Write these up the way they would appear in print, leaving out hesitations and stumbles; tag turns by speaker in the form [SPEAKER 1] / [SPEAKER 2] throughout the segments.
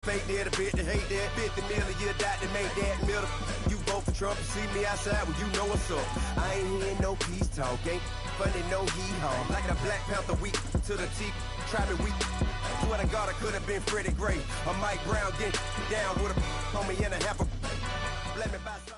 [SPEAKER 1] Fake that a bit to hate that 50 million you died to make that middle. You vote for Trump, you see me outside, well you know what's up. I ain't hearing no peace talk, ain't funny no hee-haw. Like the Black Panther week to the T, try me weak. Swear to God I could have been Freddie Gray or Mike Brown, get down with a homie and a half a. Let me buy some.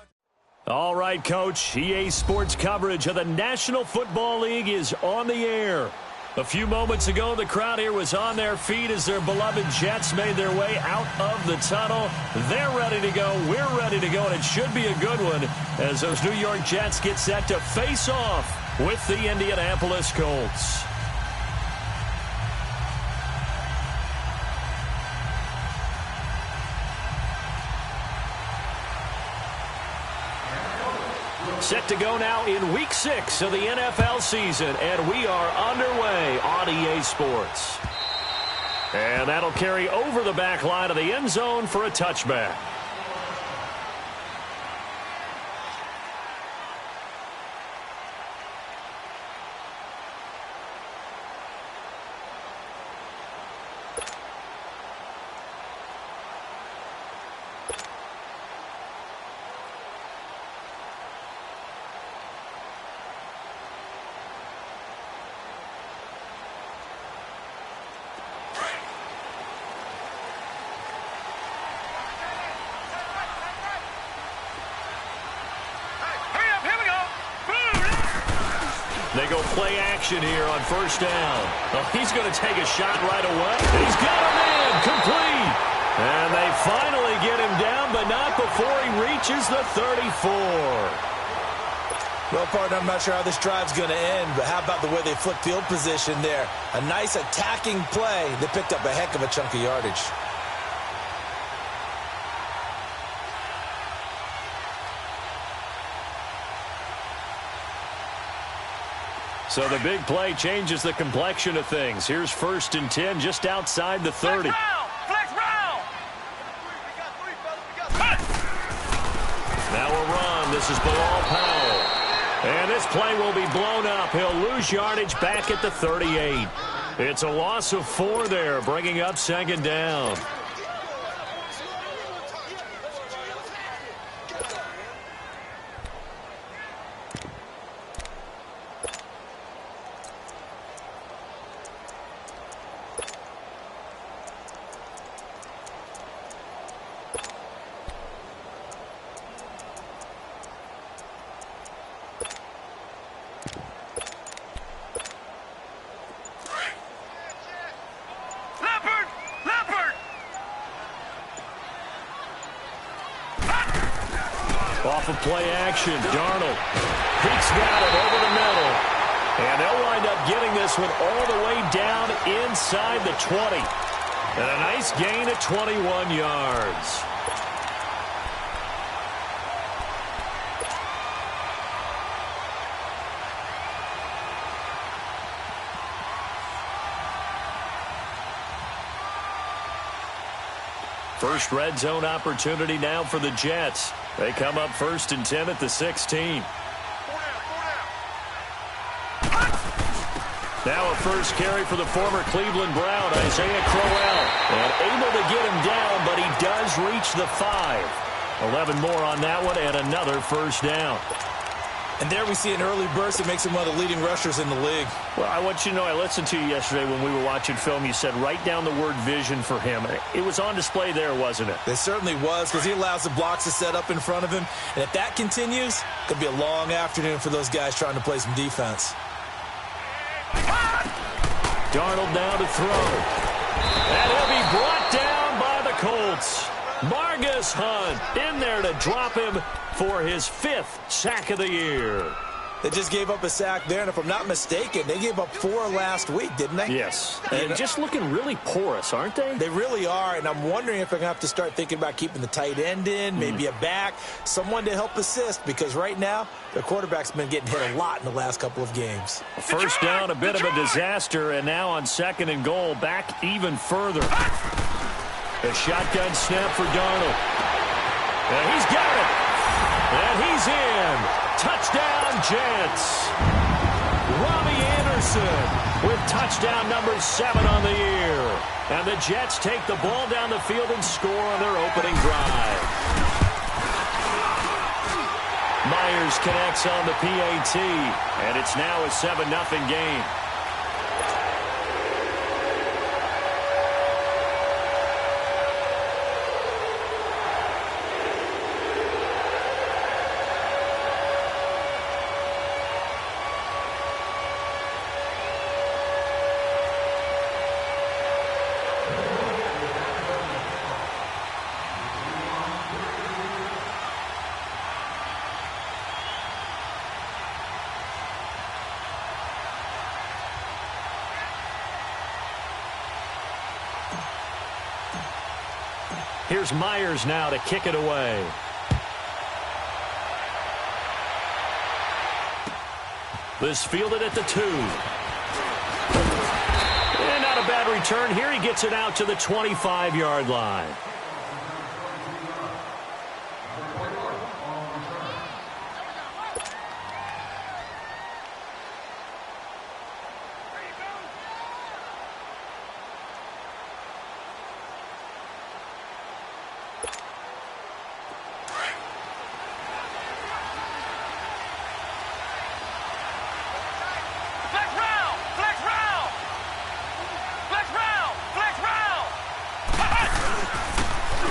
[SPEAKER 2] All right, Coach. EA Sports coverage of the National Football League is on the air. A few moments ago, the crowd here was on their feet as their beloved Jets made their way out of the tunnel. They're ready to go. We're ready to go, and it should be a good one as those New York Jets get set to face off with the Indianapolis Colts. Set to go now in Week 6 of the NFL season, and we are underway on EA Sports. And that'll carry over the back line of the end zone for a touchback. They go play action here on first down. Oh, he's going to take a shot right away. He's got him in, complete. And they finally get him down, but not before he reaches the 34.
[SPEAKER 3] Well, partner, I'm not sure how this drive's going to end, but how about the way they flip field position there? A nice attacking play. They picked up a heck of a chunk of yardage.
[SPEAKER 2] So the big play changes the complexion of things. Here's 1st and 10 just outside the 30.
[SPEAKER 4] Flex round.
[SPEAKER 2] Now a run. This is Bilal Powell. And this play will be blown up. He'll lose yardage back at the 38. It's a loss of 4 there, bringing up 2nd down. Off of play action, Darnold. He's got it over the middle. And they'll wind up getting this one all the way down inside the 20. And a nice gain of 21 yards. First red zone opportunity now for the Jets. They come up 1st and 10 at the 16. Now a first carry for the former Cleveland Brown, Isaiah Crowell. And able to get him down, but he does reach the 5. 11 more on that one and another first down.
[SPEAKER 3] And there we see an early burst that makes him one of the leading rushers in the league.
[SPEAKER 2] Well, I want you to know, I listened to you yesterday when we were watching film. You said write down the word vision for him. It was on display there, wasn't it?
[SPEAKER 3] It certainly was, because he allows the blocks to set up in front of him. And if that continues, it could be a long afternoon for those guys trying to play some defense.
[SPEAKER 2] Darnold now to throw. And he'll be brought down by the Colts. Margus Hunt in there to drop him for his 5th sack of the year.
[SPEAKER 3] They just gave up a sack there, and if I'm not mistaken, they gave up 4 last week, didn't they?
[SPEAKER 2] Yes, and just looking really porous, aren't they?
[SPEAKER 3] They really are, and I'm wondering if they're going to have to start thinking about keeping the tight end in, maybe a back, someone to help assist, because right now, their quarterback's been getting hit a lot in the last couple of games.
[SPEAKER 2] First down, a bit of a disaster, and now on 2nd and goal, back even further. A shotgun snap for Darnold. And he's got it. And he's in. Touchdown, Jets. Robbie Anderson Jefferson with touchdown number 7 on the year. And the Jets take the ball down the field and score on their opening drive. Myers connects on the PAT, and it's now a 7-0 game. Here's Myers now to kick it away. This fielded at the 2. And not a bad return here. He gets it out to the 25-yard line.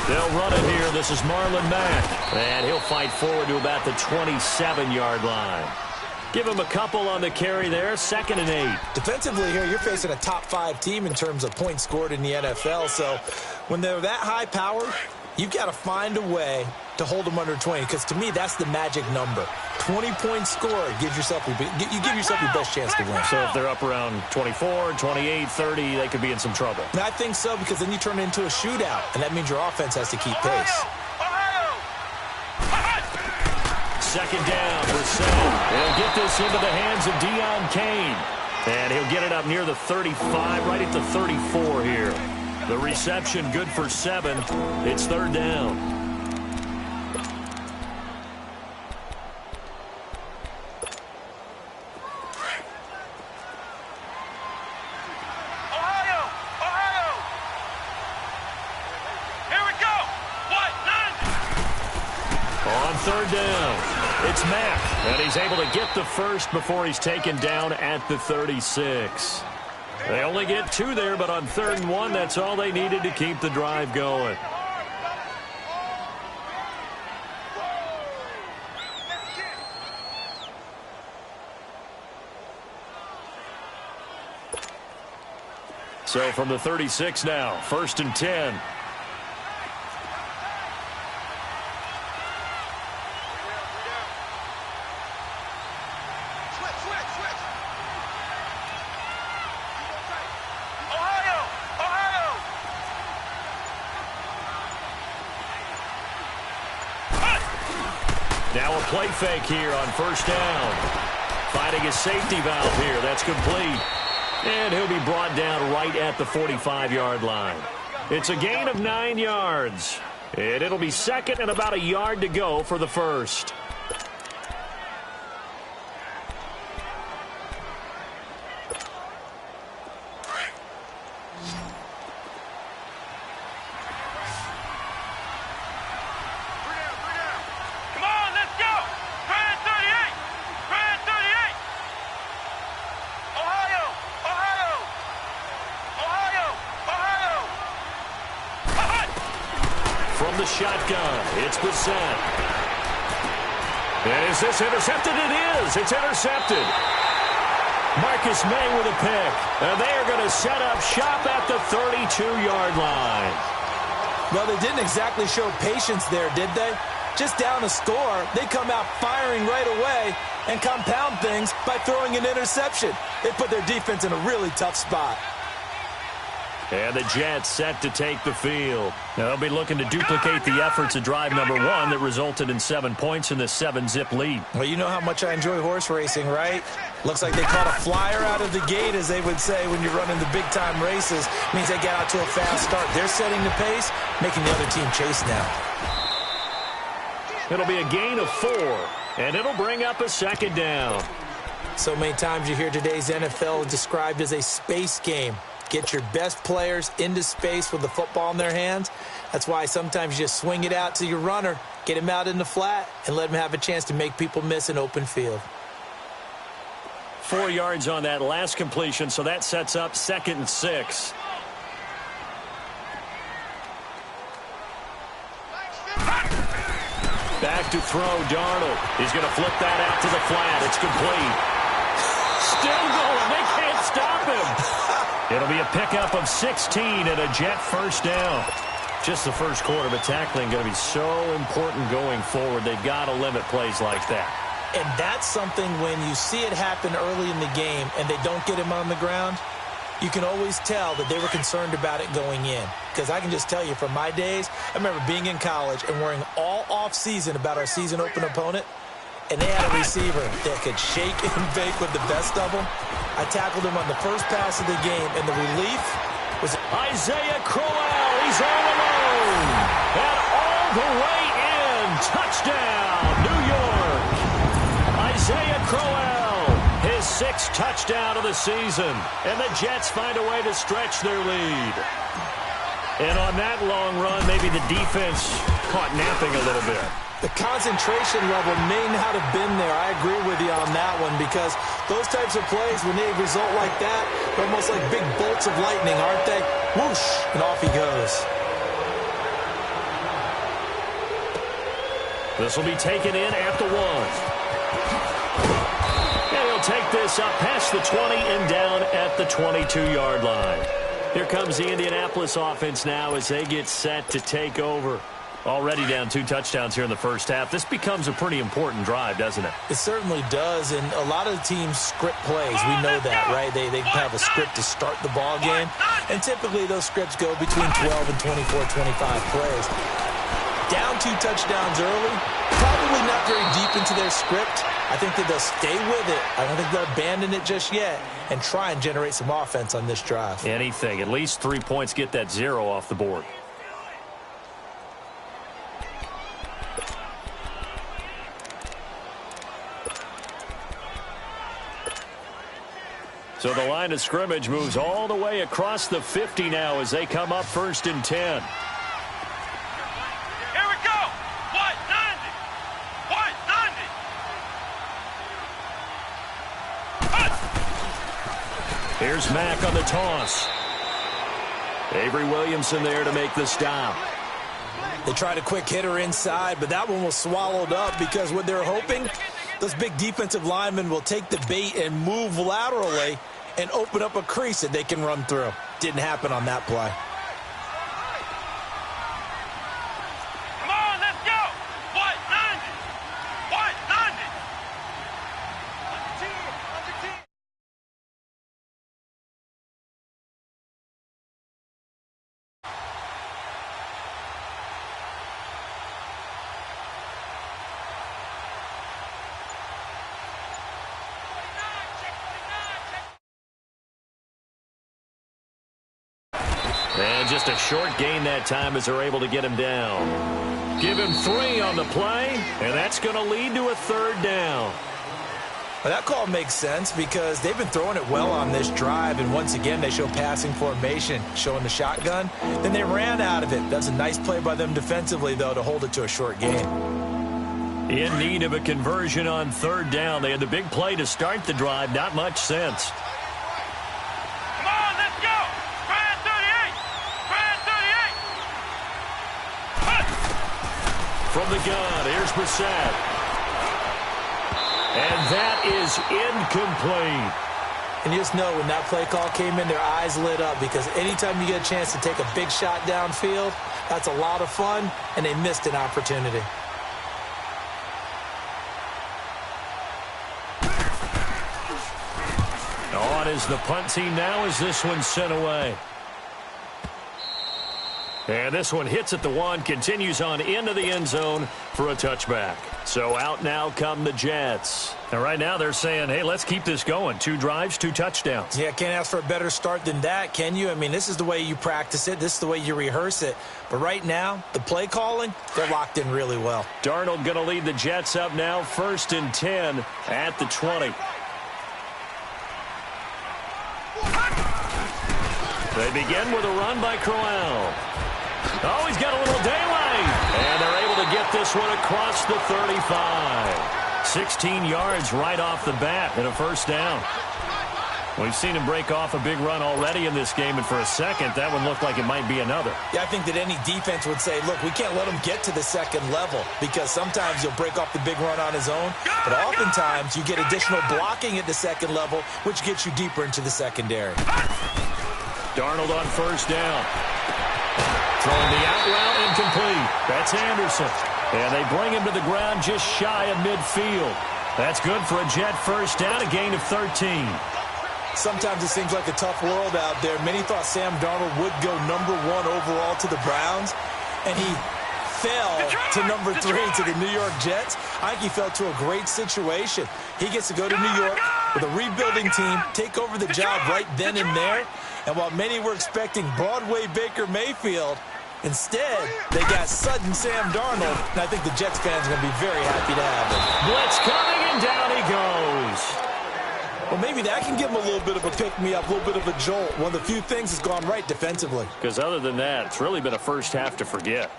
[SPEAKER 2] They'll run it here. This is Marlon Mack. And he'll fight forward to about the 27-yard line. Give him a couple on the carry there. 2nd and 8.
[SPEAKER 3] Defensively here, you're facing a top-5 team in terms of points scored in the NFL. So when they're that high power, you've got to find a way to hold them under 20. Because to me, that's the magic number. 20 points scored gives yourself you give yourself your best chance to win.
[SPEAKER 2] So if they're up around 24, 28, 30, they could be in some trouble.
[SPEAKER 3] And I think so, because then you turn it into a shootout, and that means your offense has to keep pace.
[SPEAKER 2] 2nd down for 7. He'll get this into the hands of Deion Kane. And he'll get it up near the 35, right at the 34 here. The reception good for 7. It's 3rd down. On 3rd down, it's Mack, and he's able to get the first before he's taken down at the 36. They only get 2 there, but on 3rd and 1, that's all they needed to keep the drive going. So from the 36 now, 1st and 10. Now a play fake here on 1st down. Finding a safety valve here. That's complete. And he'll be brought down right at the 45-yard line. It's a gain of 9 yards. And it'll be 2nd and about a yard to go for the first. From the shotgun, it's Bissett. And is this intercepted? It is. It's intercepted. Marcus May with a pick. And they are going to set up shop at the 32-yard line.
[SPEAKER 3] Well, they didn't exactly show patience there, did they? Just down a score, they come out firing right away and compound things by throwing an interception. They put their defense in a really tough spot.
[SPEAKER 2] And the Jets set to take the field. Now, they'll be looking to duplicate the efforts of drive number 1 that resulted in 7 points in the 7-zip lead.
[SPEAKER 3] Well, you know how much I enjoy horse racing, right? Looks like they caught a flyer out of the gate, as they would say when you're running the big-time races. Means they get out to a fast start. They're setting the pace, making the other team chase now.
[SPEAKER 2] It'll be a gain of 4, and it'll bring up a 2nd down.
[SPEAKER 3] So many times you hear today's NFL described as a space game. Get your best players into space with the football in their hands. That's why sometimes you just swing it out to your runner, get him out in the flat, and let him have a chance to make people miss an open field.
[SPEAKER 2] 4 yards on that last completion, so that sets up 2nd and 6. Back to throw, Darnold. He's going to flip that out to the flat. It's complete. Still going. They can't stop him. It'll be a pickup of 16 and a Jet first down. Just the first quarter, but tackling going to be so important going forward. They've got to limit plays like that.
[SPEAKER 3] And that's something when you see it happen early in the game and they don't get him on the ground, you can always tell that they were concerned about it going in. Because I can just tell you from my days, I remember being in college and worrying all off-season about our season open opponent, and they had a receiver that could shake and bake with the best of them. I tackled him on the first pass of the game, and the relief was
[SPEAKER 2] Isaiah Crowell. He's all alone. And all the way in. Touchdown, New York. Isaiah Crowell, his 6th touchdown of the season. And the Jets find a way to stretch their lead. And on that long run, maybe the defense caught napping a little bit.
[SPEAKER 3] The concentration level may not have been there. I agree with you on that one, because those types of plays, when they result like that, they're almost like big bolts of lightning, aren't they? Whoosh, and off he goes.
[SPEAKER 2] This will be taken in at the 1. And he'll take this up past the 20 and down at the 22-yard line. Here comes the Indianapolis offense now as they get set to take over. Already down 2 touchdowns here in the first half. This becomes a pretty important drive, doesn't it?
[SPEAKER 3] It certainly does, and a lot of the teams script plays. We know that, right? They have a script to start the ball game, and typically those scripts go between 12 and 24, 25 plays. Down 2 touchdowns early, probably not very deep into their script. I think that they'll stay with it. I don't think they'll abandon it just yet and try and generate some offense on this drive.
[SPEAKER 2] Anything. At least 3 points, get that 0 off the board. So the line of scrimmage moves all the way across the 50 now as they come up 1st and 10.
[SPEAKER 4] Here we go. What? 90. What? 90.
[SPEAKER 2] Here's Mack on the toss. Avery Williamson there to make the stop.
[SPEAKER 3] They tried a quick hitter inside, but that one was swallowed up because what they're hoping, those big defensive linemen will take the bait and move laterally and open up a crease that they can run through. Didn't happen on that play.
[SPEAKER 4] Come on, let's go. What? 90. What? 90. On your team.
[SPEAKER 2] And just a short gain that time as they're able to get him down. Give him 3 on the play, and that's going to lead to a 3rd down.
[SPEAKER 3] Well, that call makes sense because they've been throwing it well on this drive, and once again they show passing formation, showing the shotgun. Then they ran out of it. That's a nice play by them defensively, though, to hold it to a short gain.
[SPEAKER 2] In need of a conversion on 3rd down. They had the big play to start the drive. Not much sense.
[SPEAKER 4] Come on, let's go. Spread 38. Spread 38.
[SPEAKER 2] From the gun, here's Brissett. And that is incomplete.
[SPEAKER 3] And you just know when that play call came in, their eyes lit up because anytime you get a chance to take a big shot downfield, that's a lot of fun, and they missed an opportunity.
[SPEAKER 2] On is the punt team now as this one's sent away. And this one hits at the 1, continues on into the end zone for a touchback. So out now come the Jets. And right now they're saying, hey, let's keep this going. 2 drives, 2 touchdowns.
[SPEAKER 3] Yeah, can't ask for a better start than that, can you? I mean, this is the way you practice it. This is the way you rehearse it. But right now, the play calling, they're locked in really well.
[SPEAKER 2] Darnold going to lead the Jets up now, 1st and 10 at the 20. They begin with a run by Crowell. Oh, he's got a little daylight. And they're able to get this one across the 35. 16 yards right off the bat and a first down. We've seen him break off a big run already in this game, and for a second, that one looked like it might be another.
[SPEAKER 3] Yeah, I think that any defense would say, look, we can't let him get to the second level because sometimes he'll break off the big run on his own, but oftentimes you get additional blocking at the second level, which gets you deeper into the secondary.
[SPEAKER 2] Darnold on first down. Throwing the out route incomplete. That's Anderson. And they bring him to the ground just shy of midfield. That's good for a Jet first down, a gain of 13.
[SPEAKER 3] Sometimes it seems like a tough world out there. Many thought Sam Darnold would go number 1 overall to the Browns, and he fell to number 3 to the New York Jets. I think he fell to a great situation. He gets to go to New York with a rebuilding team, take over the job right then and there. And while many were expecting Broadway Baker Mayfield, instead, they got sudden Sam Darnold, and I think the Jets fans are going to be very happy to have him.
[SPEAKER 2] Blitz coming, and down he goes.
[SPEAKER 3] Well, maybe that can give him a little bit of a pick-me-up, a little bit of a jolt. One of the few things that's gone right defensively.
[SPEAKER 2] Because other than that, it's really been a first half to forget.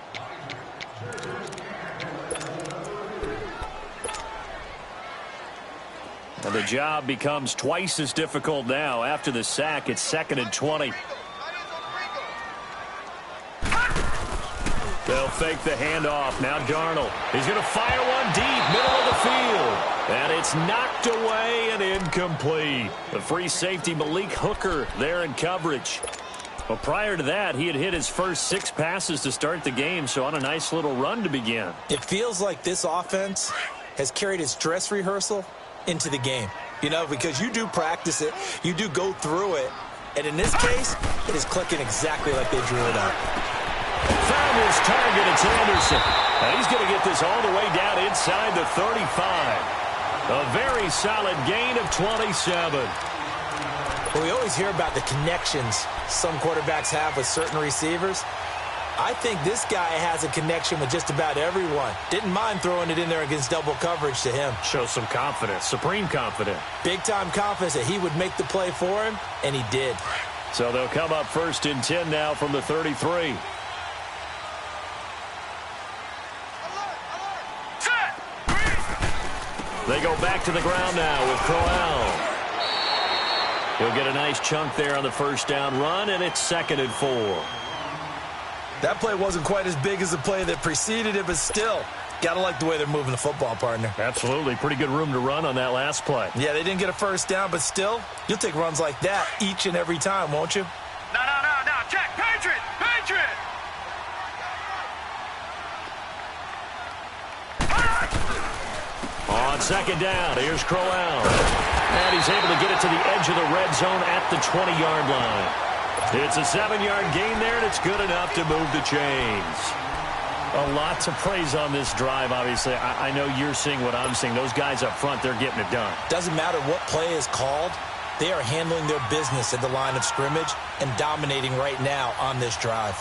[SPEAKER 2] And the job becomes twice as difficult now. After the sack, it's 2nd and 20. They'll fake the handoff. Now Darnold. He's going to fire one deep, middle of the field. And it's knocked away and incomplete. The free safety, Malik Hooker, there in coverage. Well, prior to that, he had hit his first 6 passes to start the game, so on a nice little run to begin.
[SPEAKER 3] It feels like this offense has carried its dress rehearsal into the game. You know, because you do practice it, you do go through it, and in this case, it is clicking exactly like they drew it up.
[SPEAKER 2] Found his target, it's Anderson. And he's going to get this all the way down inside the 35. A very solid gain of 27.
[SPEAKER 3] Well, we always hear about the connections some quarterbacks have with certain receivers. I think this guy has a connection with just about everyone. Didn't mind throwing it in there against double coverage to him.
[SPEAKER 2] Shows some confidence, supreme confidence.
[SPEAKER 3] Big-time confidence that he would make the play for him, and he did.
[SPEAKER 2] So they'll come up 1st and 10 now from the 33. They go back to the ground now with Crowell. He'll get a nice chunk there on the first down run, and it's 2nd and 4.
[SPEAKER 3] That play wasn't quite as big as the play that preceded it, but still, got to like the way they're moving the football, partner.
[SPEAKER 2] Absolutely. Pretty good room to run on that last play.
[SPEAKER 3] Yeah, they didn't get a first down, but still, you'll take runs like that each and every time, won't you?
[SPEAKER 4] No. Check. Patriot.
[SPEAKER 2] On 2nd down, here's Crowell. And he's able to get it to the edge of the red zone at the 20-yard line. It's a 7-yard gain there, and it's good enough to move the chains. A lot to praise on this drive, obviously. I know you're seeing what I'm seeing. Those guys up front, they're getting it done.
[SPEAKER 3] Doesn't matter what play is called. They are handling their business at the line of scrimmage and dominating right now on this drive.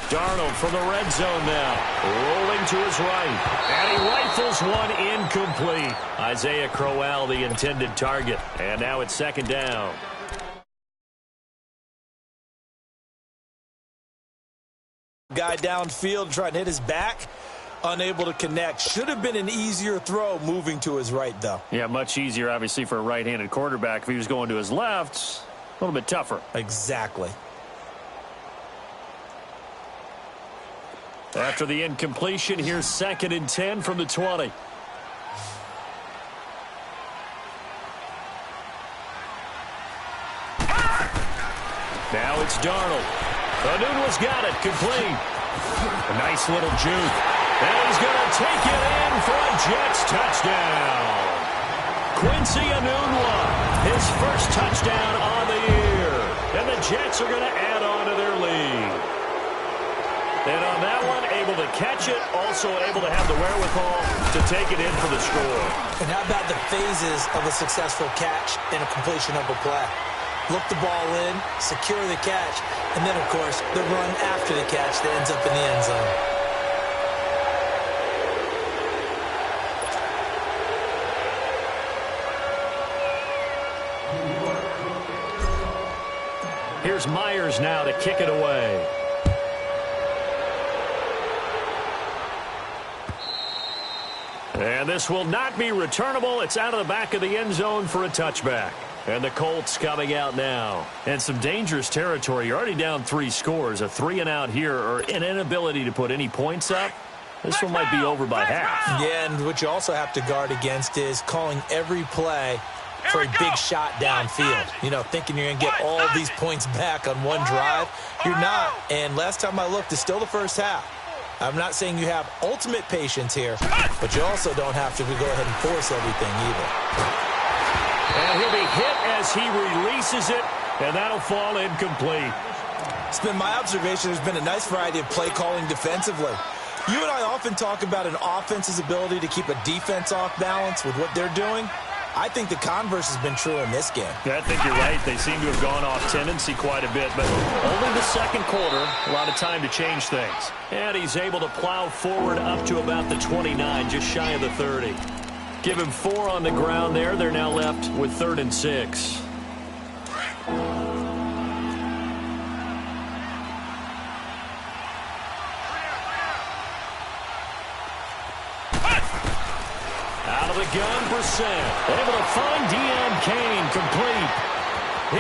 [SPEAKER 2] Darnold from the red zone now. Rolling to his right. And he rifles one incomplete. Isaiah Crowell, the intended target. And now it's 2nd down.
[SPEAKER 3] Guy downfield trying to hit his back. Unable to connect. Should have been an easier throw moving to his right, though.
[SPEAKER 2] Yeah, much easier, obviously, for a right-handed quarterback. If he was going to his left, a little bit tougher.
[SPEAKER 3] Exactly.
[SPEAKER 2] After the incompletion, here's 2nd and 10 from the 20. Now it's Darnold. Anunwa's got it, complete. A nice little juke. And he's going to take it in for a Jets touchdown. Quincy Onwenu, his first touchdown on the year. And the Jets are going to add on to their lead. And on that one, able to catch it, also able to have the wherewithal to take it in for the score.
[SPEAKER 3] And how about the phases of a successful catch and a completion of a play? Look the ball in, secure the catch, and then, of course, the run after the catch that ends up in the end zone.
[SPEAKER 2] Here's Myers now to kick it away. And this will not be returnable. It's out of the back of the end zone for a touchback. And the Colts coming out now. And some dangerous territory. You're already down 3 scores. A 3-and-out here or an inability to put any points up. This one might be over by half.
[SPEAKER 3] Yeah, and what you also have to guard against is calling every play for a big shot downfield. You know, thinking you're going to get all these points back on one drive. You're not. And last time I looked, it's still the first half. I'm not saying you have ultimate patience here, but you also don't have to go ahead and force everything either.
[SPEAKER 2] And he'll be hit as he releases it, and that'll fall incomplete.
[SPEAKER 3] It's been my observation there's been a nice variety of play calling defensively. You and I often talk about an offense's ability to keep a defense off balance with what they're doing. I think the converse has been true in this game.
[SPEAKER 2] Yeah, I think you're right. They seem to have gone off tendency quite a bit, but only the second quarter, a lot of time to change things. And he's able to plow forward up to about the 29, just shy of the 30. Give him 4 on the ground there. They're now left with 3rd and 6. Out of the gun, Brissett. Able to find Deion Kane, complete.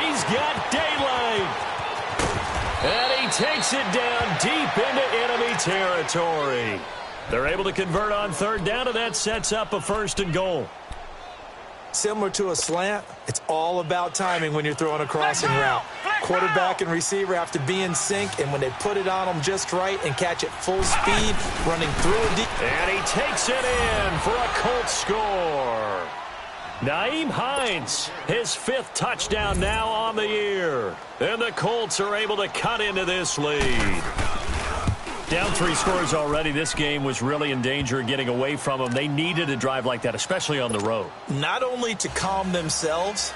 [SPEAKER 2] He's got daylight. And he takes it down deep into enemy territory. They're able to convert on 3rd down, and that sets up a 1st and goal.
[SPEAKER 3] Similar to a slant, it's all about timing when you're throwing a crossing route. Quarterback and receiver have to be in sync, and when they put it on them just right and catch it full speed, running through a deep.
[SPEAKER 2] And he takes it in for a Colts score. Nyheim Hines, his 5th touchdown now on the year. And the Colts are able to cut into this lead. Down 3 scores already. This game was really in danger of getting away from them. They needed a drive like that, especially on the road.
[SPEAKER 3] Not only to calm themselves,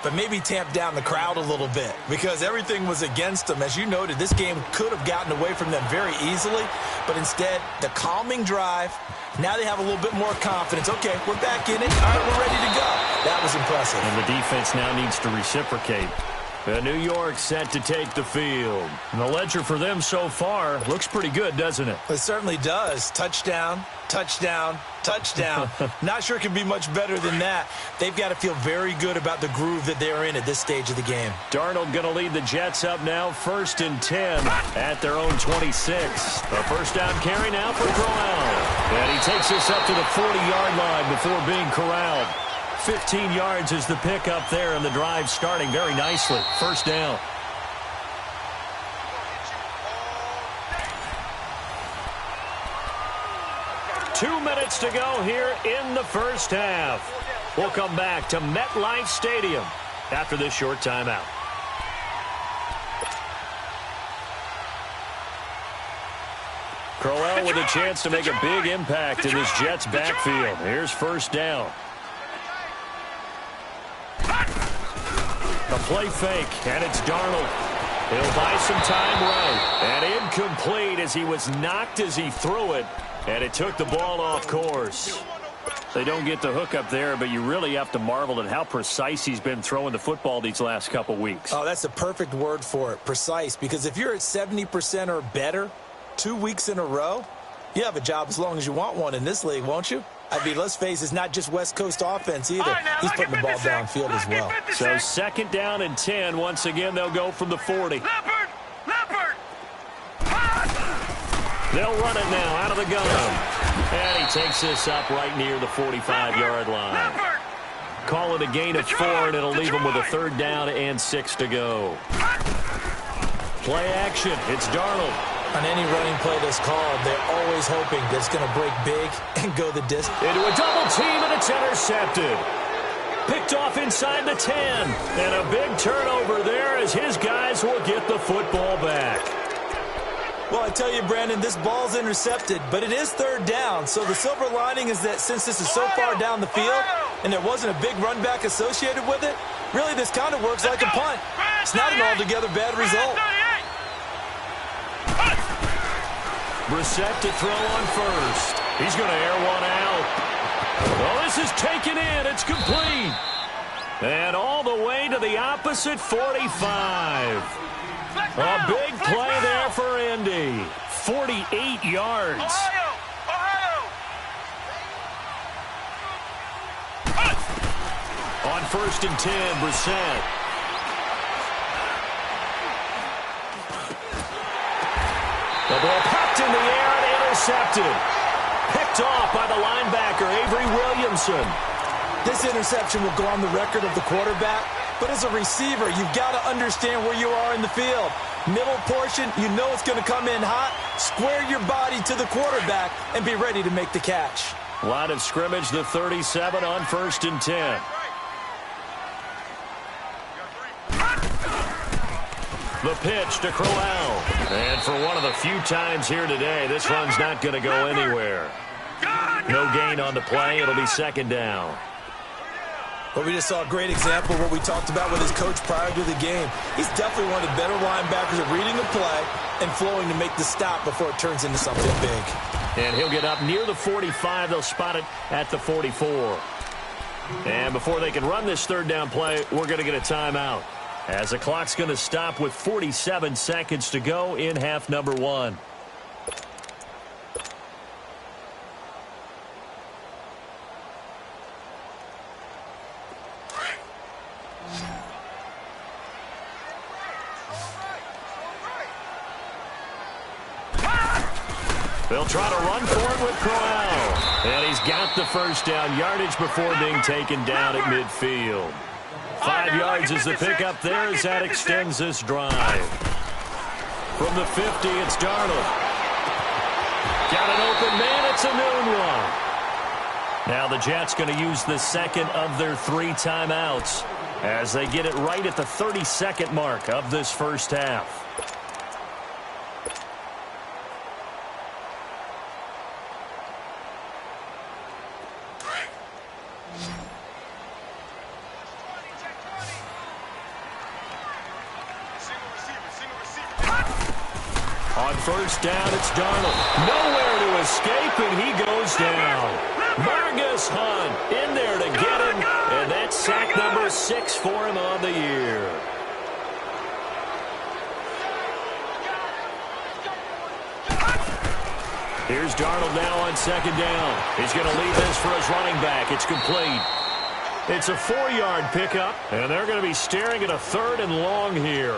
[SPEAKER 3] but maybe tamp down the crowd a little bit because everything was against them. As you noted, this game could have gotten away from them very easily, but instead, the calming drive, now they have a little bit more confidence. Okay, we're back in it. All right, we're ready to go. That was impressive.
[SPEAKER 2] And the defense now needs to reciprocate. New York set to take the field. And the ledger for them so far looks pretty good, doesn't it?
[SPEAKER 3] It certainly does. Touchdown, touchdown, touchdown. Not sure it can be much better than that. They've got to feel very good about the groove that they're in at this stage of the game.
[SPEAKER 2] Darnold going to lead the Jets up now, 1st and 10 at their own 26. A 1st down carry now for Crowell. And he takes this up to the 40-yard line before being corralled. 15 yards is the pick up there, and the drive starting very nicely. 1st down. Two minutes to go here in the 1st half. We'll come back to MetLife Stadium after this short timeout. Crowell with a chance to make a big impact in this Jets backfield. Here's 1st down. A play fake, and it's Darnold. He'll buy some time right. And incomplete as he was knocked as he threw it. And it took the ball off course. They don't get the hook up there, but you really have to marvel at how precise he's been throwing the football these last couple weeks.
[SPEAKER 3] Oh, that's the perfect word for it, precise. Because if you're at 70% or better 2 weeks in a row, you have a job as long as you want one in this league, won't you? I mean, let's face it, it's not just West Coast offense either. He's putting the ball downfield as well.
[SPEAKER 2] So 2nd down and 10. Once again, they'll go from the 40.
[SPEAKER 4] Leopard!
[SPEAKER 2] They'll run it now out of the gun. And he takes this up right near the 45-yard line. Call it a gain of 4, and it'll leave him with a 3rd down and 6 to go. Play action. It's Darnold.
[SPEAKER 3] On any running play that's called, they're always hoping that it's going to break big and go the distance.
[SPEAKER 2] Into a double team, and it's intercepted. Picked off inside the 10. And a big turnover there as his guys will get the football back.
[SPEAKER 3] Well, I tell you, Brandon, this ball's intercepted, but it is 3rd down. So the silver lining is that since this is so far down the field and there wasn't a big run back associated with it, really this kind of works like a punt. It's not an altogether bad result.
[SPEAKER 2] Brissett to throw on 1st. He's going to air one out. Well, this is taken in. It's complete. And all the way to to the opposite 45. A big play there for Indy. 48 yards. On 1st and 10, Brissett. The ball popped in the air and intercepted. Picked off by the linebacker, Avery Williamson.
[SPEAKER 3] This interception will go on the record of the quarterback, but as a receiver, you've got to understand where you are in the field. Middle portion, you know it's going to come in hot. Square your body to the quarterback and be ready to make the catch.
[SPEAKER 2] Line of scrimmage, the 37 on 1st and 10. The pitch to Crowell. And for one of the few times here today, this run's not going to go anywhere. No gain on the play. It'll be 2nd down.
[SPEAKER 3] Well, we just saw a great example of what we talked about with his coach prior to the game. He's definitely one of the better linebackers at reading the play and flowing to make the stop before it turns into something big.
[SPEAKER 2] And he'll get up near the 45. They'll spot it at the 44. And before they can run this 3rd down play, we're going to get a timeout, as the clock's going to stop with 47 seconds to go in half number 1. They'll try to run for it with Crowell. And he's got the 1st down yardage before being taken down at midfield. 5 yards is the pickup there as that extends this drive. From the 50, it's Darnold. Got an open man. It's a noon one. Now the Jets going to use the 2nd of their 3 timeouts as they get it right at the 32nd mark of this 1st half. On 1st down, it's Darnold. Nowhere to escape, and he goes down. Margus Hunt in there to get him, and that's sack number 6 for him on the year. Here's Darnold now on 2nd down. He's going to leave this for his running back. It's complete. It's a 4-yard pickup, and they're going to be staring at a 3rd and long here.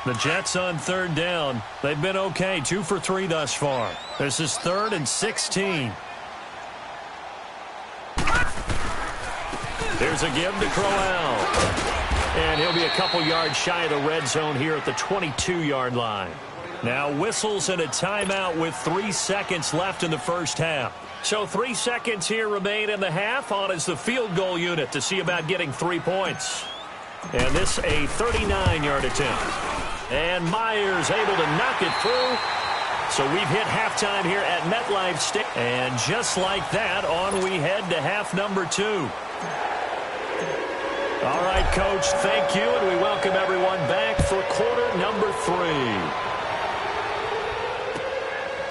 [SPEAKER 2] The Jets on 3rd down. They've been okay, 2 for 3 thus far. This is 3rd and 16. There's a give to Crowell. And he'll be a couple yards shy of the red zone here at the 22-yard line. Now whistles and a timeout with 3 seconds left in the 1st half. So 3 seconds here remain in the half. On is the field goal unit to see about getting 3 points. And this a 39-yard attempt. And Myers able to knock it through. So we've hit halftime here at MetLife Stadium. And just like that, on we head to half number 2. All right, Coach, thank you. And we welcome everyone back for quarter number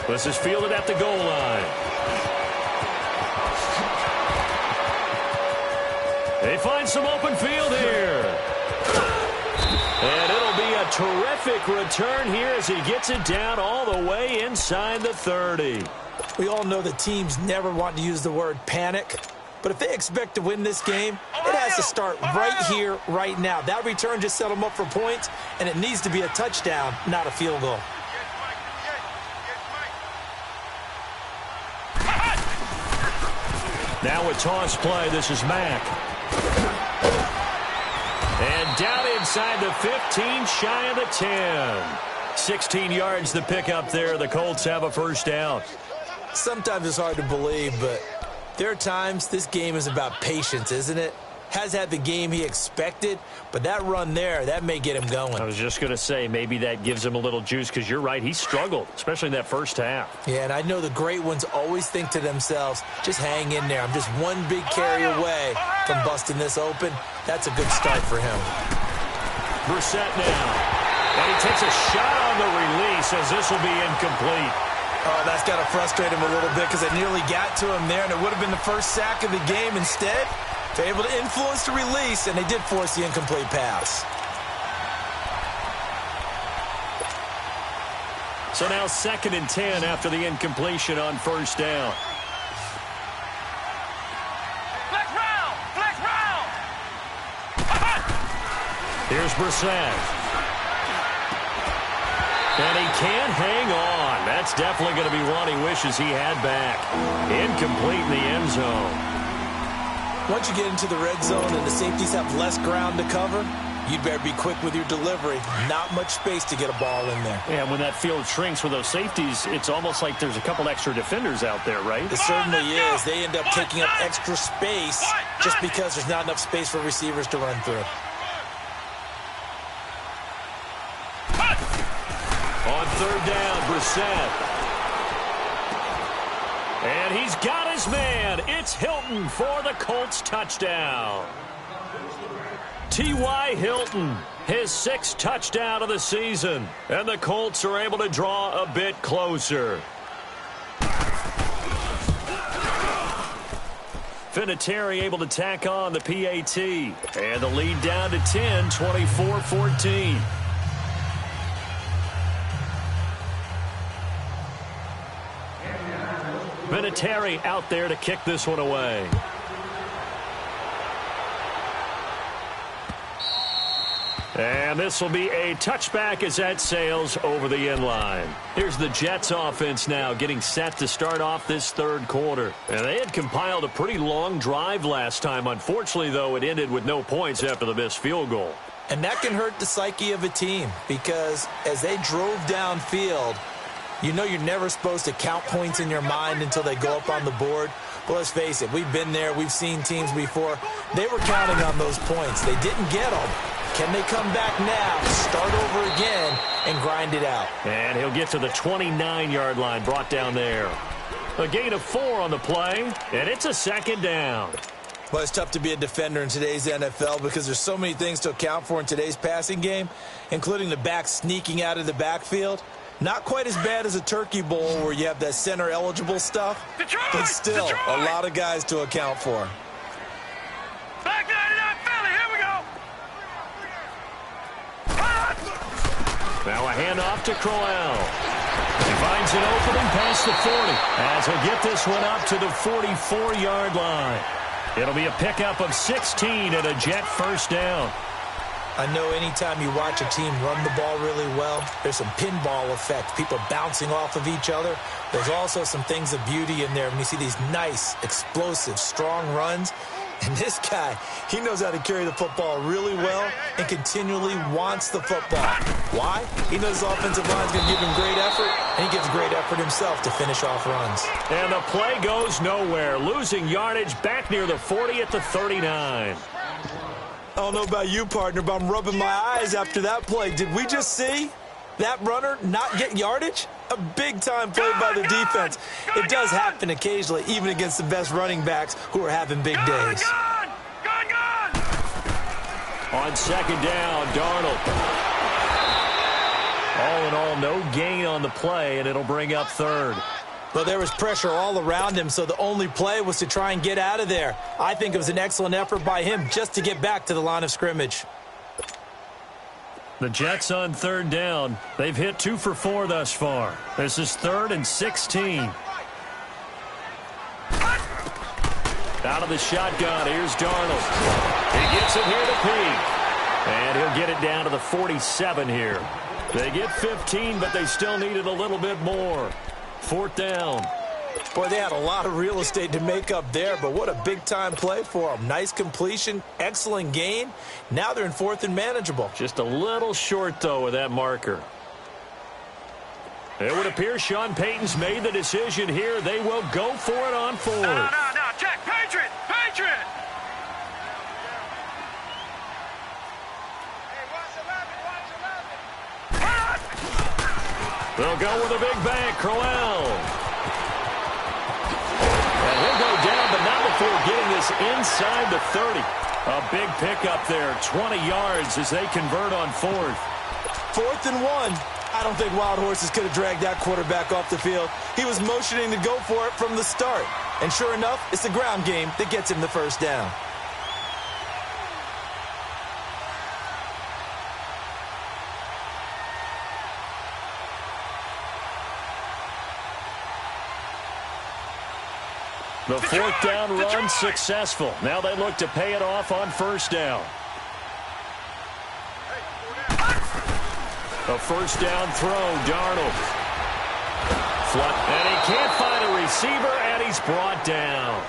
[SPEAKER 2] 3. This is fielded at the goal line. They find some open field here. And it'll be a terrific return here as he gets it down all the way inside the 30.
[SPEAKER 3] We all know the teams never want to use the word panic, but if they expect to win this game, it has to start right here, right now. That return just set them up for points, and it needs to be a touchdown, not a field goal.
[SPEAKER 2] Now with toss play, this is Mack. And down inside the 15, shy of the 10. 16 yards the pickup there. The Colts have a 1st down.
[SPEAKER 3] Sometimes it's hard to believe, but there are times this game is about patience, isn't it? Has had the game he expected, but that run there, that may get him going.
[SPEAKER 2] I was just going to say, maybe that gives him a little juice, because you're right, he struggled, especially in that 1st half.
[SPEAKER 3] Yeah, and I know the great ones always think to themselves, just hang in there. I'm just one big carry away from busting this open. That's a good start for him.
[SPEAKER 2] Brissett now. And he takes a shot on the release as this will be incomplete.
[SPEAKER 3] Oh, that's got to frustrate him a little bit because they nearly got to him there, and it would have been the first sack of the game. Instead, they're able to influence the release, and they did force the incomplete pass.
[SPEAKER 2] So now 2nd and 10 after the incompletion on first down.
[SPEAKER 4] Flex round! Flex round!
[SPEAKER 2] Here's Brissett. And he can't hang on. That's definitely going to be one he wishes he had back. Incomplete in the end zone.
[SPEAKER 3] Once you get into the red zone and the safeties have less ground to cover, you'd better be quick with your delivery. Not much space to get a ball in there.
[SPEAKER 2] Yeah, when that field shrinks with those safeties, it's almost like there's a couple extra defenders out there, right?
[SPEAKER 3] It certainly is. They end up taking up extra space just because there's not enough space for receivers to run through.
[SPEAKER 2] On 3rd down, Brissett. And he's got his man. It's Hilton for the Colts touchdown. T.Y. Hilton, his 6th touchdown of the season. And the Colts are able to draw a bit closer. Vinatieri able to tack on the PAT. And the lead down to 10, 24-14. Vinatieri out there to kick this one away. And this will be a touchback as that sails over the end line. Here's the Jets offense now getting set to start off this 3rd quarter. And they had compiled a pretty long drive last time. Unfortunately, though, it ended with no points after the missed field goal.
[SPEAKER 3] And that can hurt the psyche of a team because as they drove downfield, you know you're never supposed to count points in your mind until they go up on the board. Well, let's face it, we've been there. We've seen teams before. They were counting on those points. They didn't get them. Can they come back now, start over again, and grind it out?
[SPEAKER 2] And he'll get to the 29-yard line, brought down there. A gain of 4 on the play, and it's a 2nd down.
[SPEAKER 3] Well, it's tough to be a defender in today's NFL because there's so many things to account for in today's passing game, including the back sneaking out of the backfield. Not quite as bad as a turkey bowl where you have that center-eligible stuff, but still a lot of guys to account for.
[SPEAKER 4] Back 99 Philly, here we go!
[SPEAKER 2] Now a handoff to Crowell. He finds an opening past the 40 as he'll get this one up to the 44-yard line. It'll be a pickup of 16 and a Jet 1st down.
[SPEAKER 3] I know anytime you watch a team run the ball really well, there's some pinball effect, people bouncing off of each other. There's also some things of beauty in there when you see these nice, explosive, strong runs. And this guy, he knows how to carry the football really well and continually wants the football. Why? He knows his offensive line's going to give him great effort, and he gives great effort himself to finish off runs.
[SPEAKER 2] And the play goes nowhere, losing yardage back near the 40 at the 39.
[SPEAKER 3] I don't know about you, partner, but I'm rubbing my eyes after that play. Did we just see that runner not get yardage? A big-time play by the defense. It does happen occasionally, even against the best running backs who are having big days.
[SPEAKER 2] On 2nd down, Darnold. All in all, no gain on the play, and it'll bring up 3rd.
[SPEAKER 3] Well, there was pressure all around him, so the only play was to try and get out of there. I think it was an excellent effort by him just to get back to the line of scrimmage.
[SPEAKER 2] The Jets on 3rd down. They've hit 2 for 4 thus far. This is 3rd and 16. Out of the shotgun, here's Darnold. He gets it here to Peak. And he'll get it down to the 47 here. They get 15, but they still needed a little bit more. 4th down.
[SPEAKER 3] Boy, they had a lot of real estate to make up there, but what a big-time play for them. Nice completion, excellent gain. Now they're in 4th and manageable.
[SPEAKER 2] Just a little short, though, with that marker. It would appear Sean Payton's made the decision here. They will go for it on 4th.
[SPEAKER 4] No, Jack, Patriot! Patriot!
[SPEAKER 2] They'll go with a big bank, Crowell. And he'll go down, but not before getting this inside the 30. A big pickup there, 20 yards as they convert on 4th.
[SPEAKER 3] 4th and 1. I don't think Wild Horses could have dragged that quarterback off the field. He was motioning to go for it from the start. And sure enough, it's the ground game that gets him the first down.
[SPEAKER 2] The fourth down run successful. Now they look to pay it off on first down. A first down throw, Darnold. And he can't find a receiver, and he's brought down.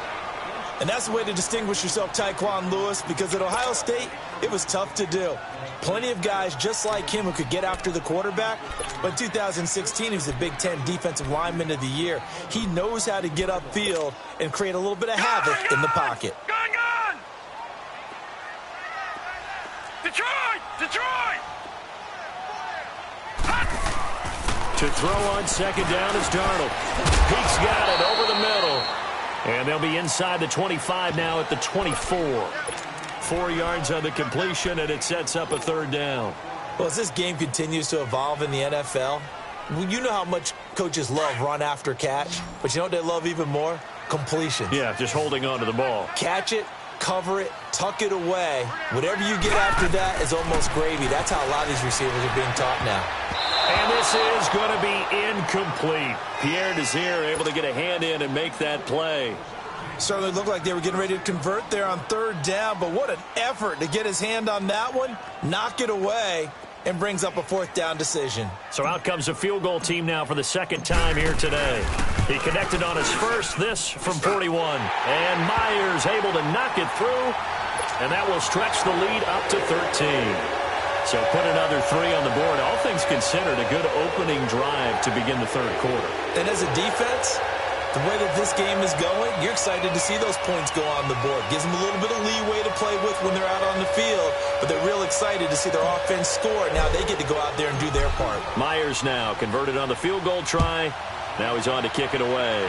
[SPEAKER 3] And that's the way to distinguish yourself, Tyquan Lewis, because at Ohio State, it was tough to do. Plenty of guys just like him who could get after the quarterback. But in 2016, he was the Big Ten Defensive Lineman of the Year. He knows how to get upfield and create a little bit of havoc in the pocket.
[SPEAKER 4] Going on! Detroit! Detroit!
[SPEAKER 2] To throw on second down is Darnold. Peke's got it over the middle. And they'll be inside the 25 now at the 24. 4 yards on the completion, and it sets up a third down.
[SPEAKER 3] Well, as this game continues to evolve in the NFL, you know how much coaches love run after catch, but you know what they love even more? Completion.
[SPEAKER 2] Yeah, just holding on to the ball.
[SPEAKER 3] Catch it, cover it, tuck it away. Whatever you get after that is almost gravy. That's how a lot of these receivers are being taught now.
[SPEAKER 2] And this is going to be incomplete. Pierre Desir able to get a hand in and make that play.
[SPEAKER 3] Certainly looked like they were getting ready to convert there on third down, but what an effort to get his hand on that one, knock it away, and brings up a fourth down decision.
[SPEAKER 2] So out comes a field goal team now for the second time here today. He connected on his first, this from 41. And Myers able to knock it through, and that will stretch the lead up to 13. So put another 3 on the board. All things considered, a good opening drive to begin the third quarter.
[SPEAKER 3] And as a defense, the way that this game is going, you're excited to see those points go on the board. Gives them a little bit of leeway to play with when they're out on the field, but they're real excited to see their offense score. Now they get to go out there and do their part.
[SPEAKER 2] Myers now converted on the field goal try. Now he's on to kick it away.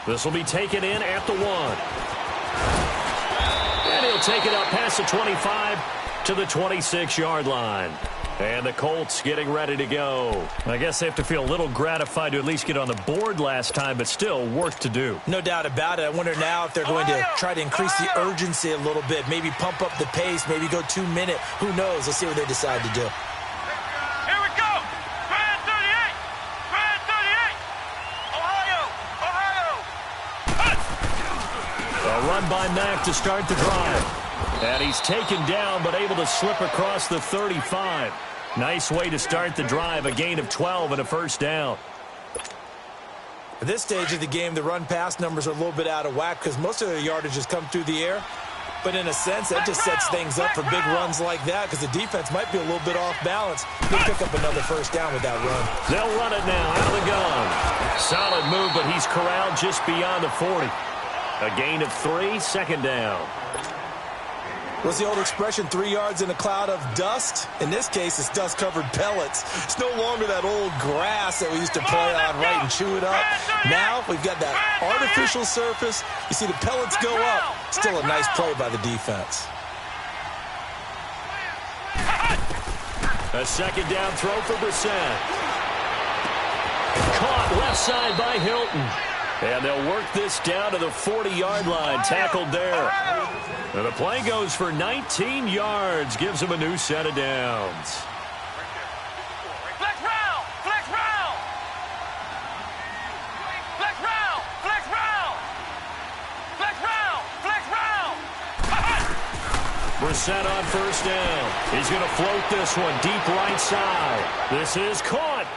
[SPEAKER 2] This will be taken in at the 1. And he'll take it up past the 25 to the 26-yard line. And the Colts getting ready to go. I guess they have to feel a little gratified to at least get on the board last time, but still work to do.
[SPEAKER 3] No doubt about it. I wonder now if they're going to try to increase the urgency a little bit, maybe pump up the pace, maybe go 2 minute. Who knows? Let's see what they decide to do.
[SPEAKER 4] Here we go! Grand 38! Grand 38! Ohio! Ohio!
[SPEAKER 2] A run by Mack to start the drive. And he's taken down, but able to slip across the 35. Nice way to start the drive, a gain of 12 and a first down.
[SPEAKER 3] At this stage of the game, the run-pass numbers are a little bit out of whack because most of their yardage has come through the air. But in a sense, that just sets things up for big runs like that because the defense might be a little bit off balance. They'll pick up another first down with that run.
[SPEAKER 2] They'll run it now out of the gun. Solid move, but he's corralled just beyond the 40. A gain of 3, second down.
[SPEAKER 3] What's the old expression, 3 yards in a cloud of dust? In this case, it's dust-covered pellets. It's no longer that old grass that we used to play on, right, and chew it up. Now we've got that artificial surface. You see the pellets go up. Still a nice play by the defense.
[SPEAKER 2] A second down throw for Brissett. Caught left side by Hilton. And they'll work this down to the 40-yard line. Tackled there. And the play goes for 19 yards. Gives him a new set of downs.
[SPEAKER 4] Flex round! Flex round! Flex round! Flex round! Flex round! Flex round!
[SPEAKER 2] Brissett on first down. He's going to float this one deep right side. This is caught.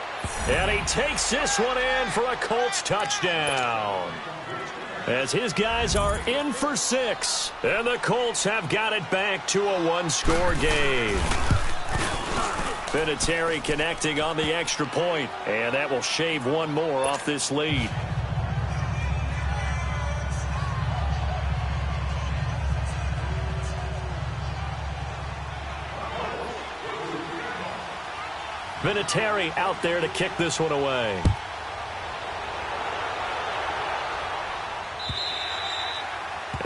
[SPEAKER 2] And he takes this one in for a Colts touchdown. As his guys are in for 6. And the Colts have got it back to a 1-score game. Vinatieri connecting on the extra point. And that will shave one more off this lead. Vinatieri out there to kick this one away.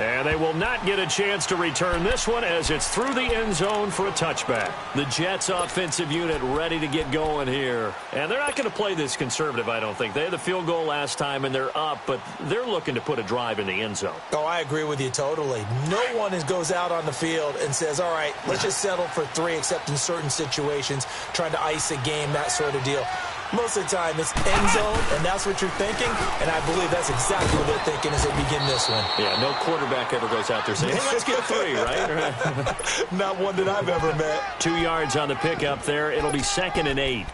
[SPEAKER 2] And they will not get a chance to return this one as it's through the end zone for a touchback. The Jets offensive unit ready to get going here. And they're not going to play this conservative, I don't think. They had the field goal last time and they're up, but they're looking to put a drive in the end zone.
[SPEAKER 3] Oh, I agree with you totally. No one goes out on the field and says, all right, let's just settle for 3, except in certain situations, trying to ice a game, that sort of deal. Most of the time, it's end zone, and that's what you're thinking, and I believe that's exactly what they're thinking as they begin this one.
[SPEAKER 2] Yeah, no quarterback ever goes out there saying, hey, let's get 3, right?
[SPEAKER 3] Not one that I've ever met.
[SPEAKER 2] 2 yards on the pickup there. It'll be 2nd and 8.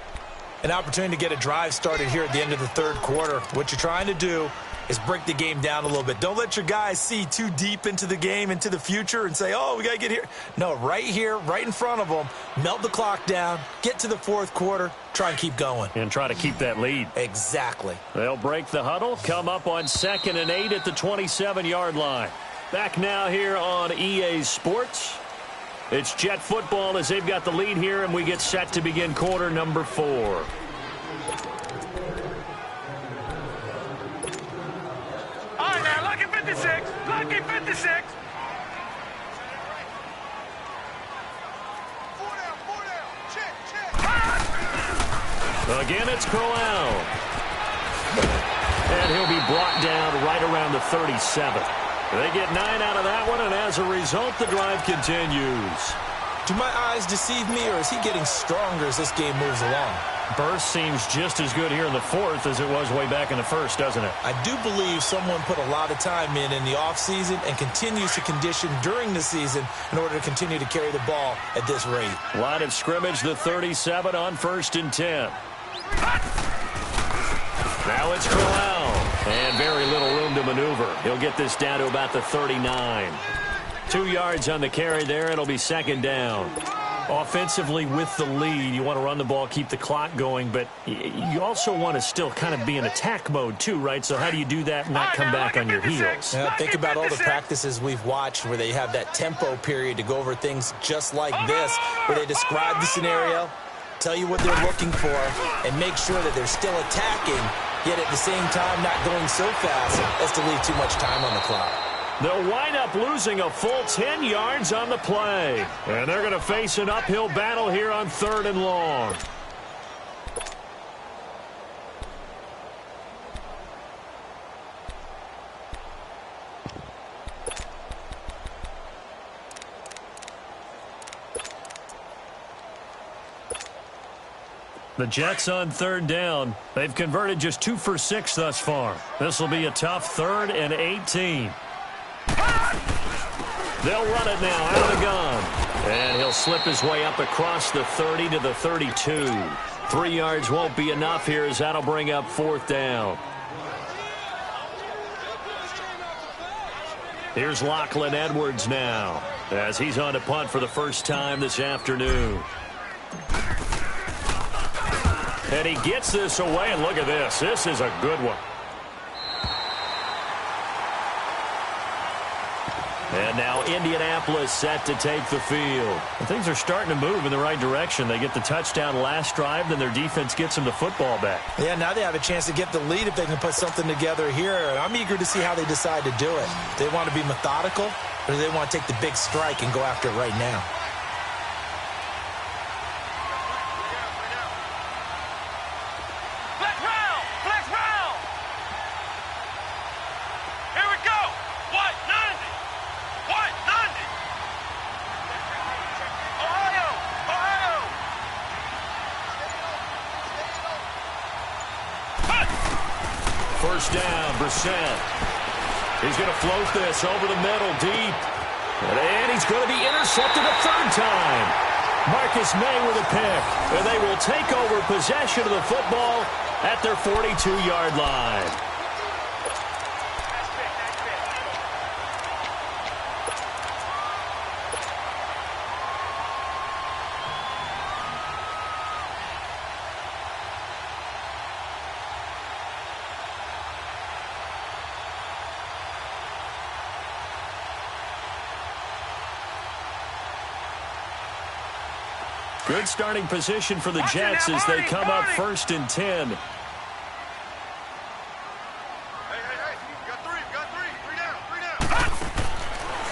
[SPEAKER 3] An opportunity to get a drive started here at the end of the third quarter. What you're trying to do is break the game down a little bit. Don't let your guys see too deep into the game, into the future, and say, oh, we got to get here. No, right here, right in front of them, melt the clock down, get to the fourth quarter, try and keep going.
[SPEAKER 2] And try to keep that lead.
[SPEAKER 3] Exactly.
[SPEAKER 2] They'll break the huddle, come up on 2nd and 8 at the 27-yard line. Back now here on EA Sports. It's Jet football as they've got the lead here, and we get set to begin quarter number 4.
[SPEAKER 4] Lucky 56! Lucky 56!
[SPEAKER 2] Again, it's Crowell. And he'll be brought down right around the 37. They get 9 out of that one, and as a result, the drive continues.
[SPEAKER 3] Do my eyes deceive me, or is he getting stronger as this game moves along?
[SPEAKER 2] Burst seems just as good here in the 4th as it was way back in the 1st, doesn't it?
[SPEAKER 3] I do believe someone put a lot of time in the offseason and continues to condition during the season in order to continue to carry the ball at this rate.
[SPEAKER 2] Line of scrimmage, the 37 on 1st and 10. Now it's Crowell. And very little room to maneuver. He'll get this down to about the 39. 2 yards on the carry there. It'll be 2nd down. Offensively with the lead, you want to run the ball, keep the clock going, but you also want to still kind of be in attack mode too, right? So how do you do that and not come back on your heels?
[SPEAKER 3] Yeah, think about all the practices we've watched where they have that tempo period to go over things just like this, where they describe the scenario, tell you what they're looking for, and make sure that they're still attacking, yet at the same time not going so fast as to leave too much time on the clock.
[SPEAKER 2] They'll wind up losing a full 10 yards on the play. And they're going to face an uphill battle here on 3rd and long. The Jets on 3rd down. They've converted just 2 for 6 thus far. This will be a tough 3rd and 18. They'll run it now out of the gun. And he'll slip his way up across the 30 to the 32. 3 yards won't be enough here as that'll bring up 4th down. Here's Lachlan Edwards now as he's on to punt for the first time this afternoon. And he gets this away, and look at this. This is a good one. And now Indianapolis set to take the field. And things are starting to move in the right direction. They get the touchdown last drive, then their defense gets them the football back.
[SPEAKER 3] Yeah, now they have a chance to get the lead if they can put something together here. And I'm eager to see how they decide to do it. Do they want to be methodical, or do they want to take the big strike and go after it right now?
[SPEAKER 2] First down, Brissett. He's going to float this over the middle deep. And he's going to be intercepted a 3rd time. Marcus May with a pick. And they will take over possession of the football at their 42-yard line. Good starting position for the Jets as they come up 1st and 10.
[SPEAKER 4] Hey, got three down.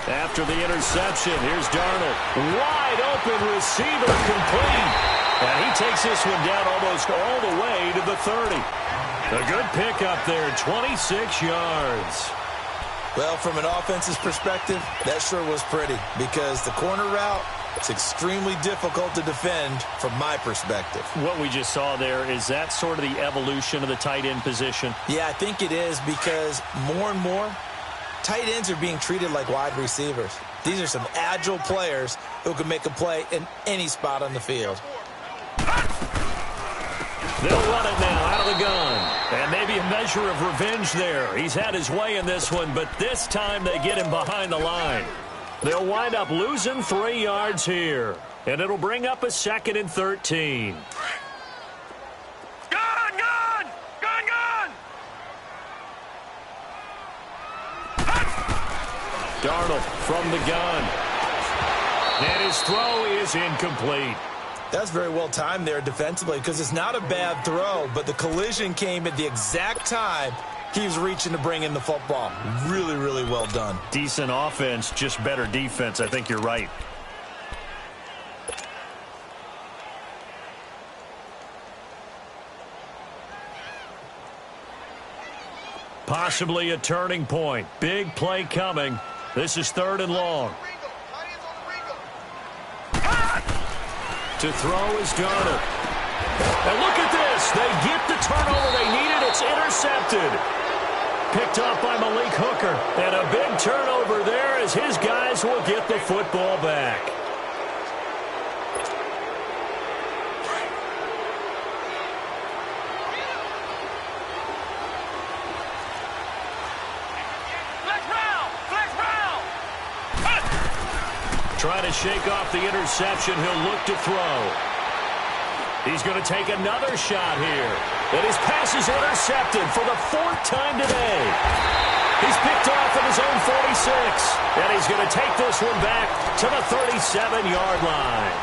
[SPEAKER 2] After the interception, here's Darnold. Wide open receiver, complete. And he takes this one down almost all the way to the 30. A good pickup there, 26 yards.
[SPEAKER 3] Well, from an offense's perspective, that sure was pretty because the corner route, it's extremely difficult to defend from my perspective.
[SPEAKER 2] What we just saw there, is that sort of the evolution of the tight end position?
[SPEAKER 3] Yeah, I think it is because more and more, tight ends are being treated like wide receivers. These are some agile players who can make a play in any spot on the field.
[SPEAKER 2] They'll run it now out of the gun. And maybe a measure of revenge there. He's had his way in this one, but this time they get him behind the line. They'll wind up losing 3 yards here. And it'll bring up a 2nd and 13.
[SPEAKER 4] Gun! Gun! Gun! Gun!
[SPEAKER 2] Darnold from the gun. And his throw is incomplete.
[SPEAKER 3] That's very well timed there defensively because it's not a bad throw, but the collision came at the exact time he was reaching to bring in the football. Really, really well done.
[SPEAKER 2] Decent offense, just better defense. I think you're right. Possibly a turning point. Big play coming. This is 3rd and long. To throw is Darnold. And look at this. They get the turnover they needed. It's intercepted. Picked off by Malik Hooker. And a big turnover there as his guys will get the football back. Trying to shake off the interception. He'll look to throw. He's going to take another shot here. And his pass is intercepted for the 4th time today. He's picked off at his own 46. And he's going to take this one back to the 37-yard line.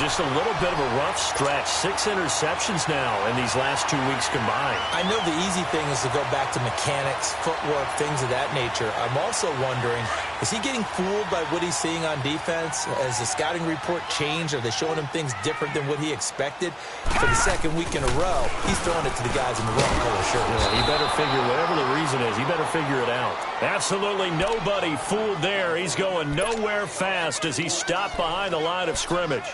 [SPEAKER 2] Just a little bit of a rough stretch. 6 interceptions now in these last 2 weeks combined.
[SPEAKER 3] I know the easy thing is to go back to mechanics, footwork, things of that nature. I'm also wondering, is he getting fooled by what he's seeing on defense? Has the scouting report changed? Are they showing him things different than what he expected? For the 2nd week in a row, he's throwing it to the guys in the wrong color shirts.
[SPEAKER 2] Yeah, he better figure, whatever the reason is, he better figure it out. Absolutely nobody fooled there. He's going nowhere fast as he stopped behind the line of scrimmage.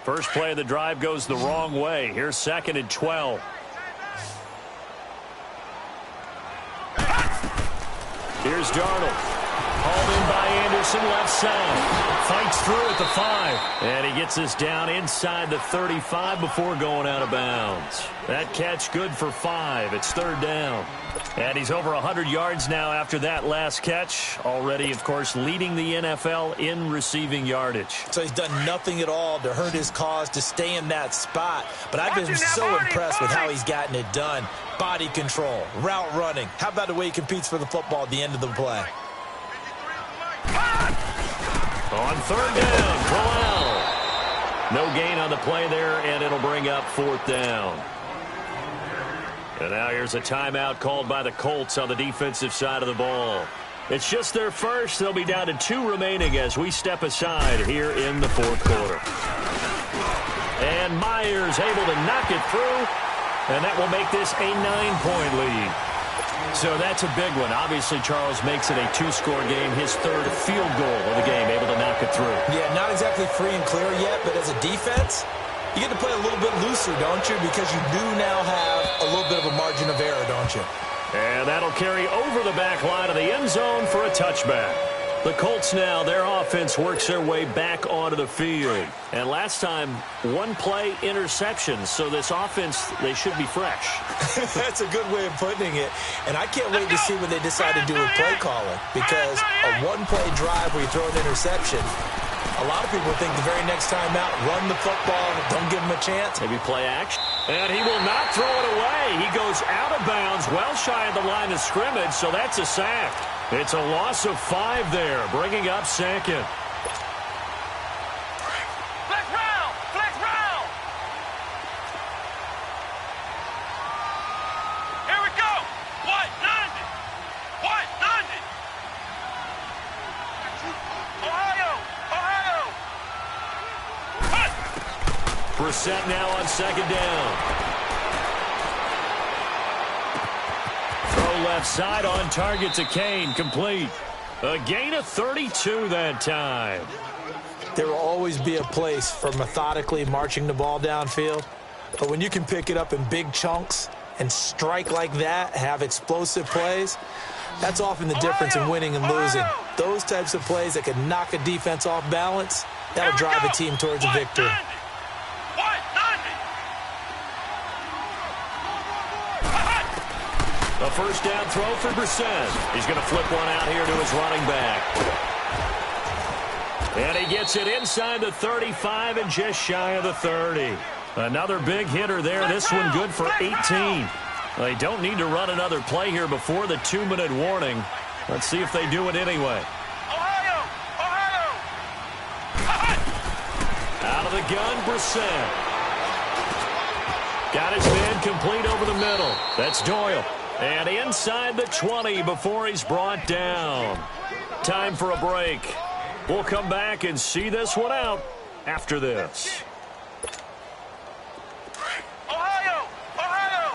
[SPEAKER 2] First play of the drive goes the wrong way. Here's 2nd and 12. Here's Darnold. Hauled in by Anderson, left side. Fights through at the 5. And he gets us down inside the 35 before going out of bounds. That catch good for 5. It's 3rd down. And he's over 100 yards now after that last catch. Already, of course, leading the NFL in receiving yardage.
[SPEAKER 3] So he's done nothing at all to hurt his cause to stay in that spot. But I've been so impressed with how he's gotten it done. Body control, route running. How about the way he competes for the football at the end of the play?
[SPEAKER 2] On 3rd down, Corral. No gain on the play there, and it'll bring up 4th down. And now here's a timeout called by the Colts on the defensive side of the ball. It's just their first. They'll be down to 2 remaining as we step aside here in the 4th quarter. And Myers able to knock it through, and that will make this a 9-point lead. So that's a big one. Obviously, Charles makes it a 2-score game, his 3rd field goal of the game, able to knock it through.
[SPEAKER 3] Yeah, not exactly free and clear yet, but as a defense, you get to play a little bit looser, don't you? Because you do now have a little bit of a margin of error, don't you?
[SPEAKER 2] And that'll carry over the back line of the end zone for a touchback. The Colts now, their offense works their way back onto the field. And last time, 1-play interception. So this offense, they should be fresh.
[SPEAKER 3] That's a good way of putting it. And I can't wait to see what they decide to do with play calling. Because a 1-play drive where you throw an interception, a lot of people think the very next time out, run the football, don't give them a chance.
[SPEAKER 2] Maybe play action. And he will not throw it away. He goes out of bounds, well shy of the line of scrimmage, so that's a sack. It's a loss of 5 there, bringing up 2nd.
[SPEAKER 4] Flex round! Flex round!
[SPEAKER 2] Brissett now on second down. Throw left side on target to Kane. Complete. A gain of 32 that time.
[SPEAKER 3] There will always be a place for methodically marching the ball downfield. But when you can pick it up in big chunks and strike like that, have explosive plays, that's often the difference in winning and losing. Those types of plays that can knock a defense off balance, that'll drive a team towards a victory.
[SPEAKER 2] A first down throw for Brissett. He's going to flip one out here to his running back. And he gets it inside the 35 and just shy of the 30. Another big hitter there. This one good for 18. They don't need to run another play here before the 2-minute warning. Let's see if they do it anyway. Out of the gun, Brissett. Got his man complete over the middle. That's Doyle. And inside the 20 before he's brought down. Time for a break. We'll come back and see this one out after this.
[SPEAKER 4] Ohio! Ohio!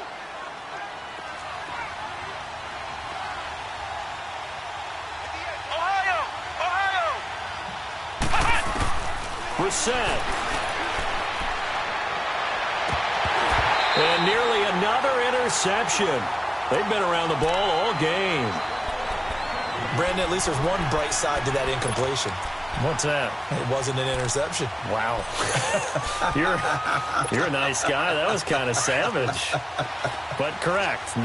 [SPEAKER 4] Ohio! Ohio!
[SPEAKER 2] Brissett. And nearly another interception. They've been around the ball all game.
[SPEAKER 3] Brandon, at least there's one bright side to that incompletion.
[SPEAKER 2] What's that?
[SPEAKER 3] It wasn't an interception.
[SPEAKER 2] Wow. You're a nice guy. That was kind of savage. But correct.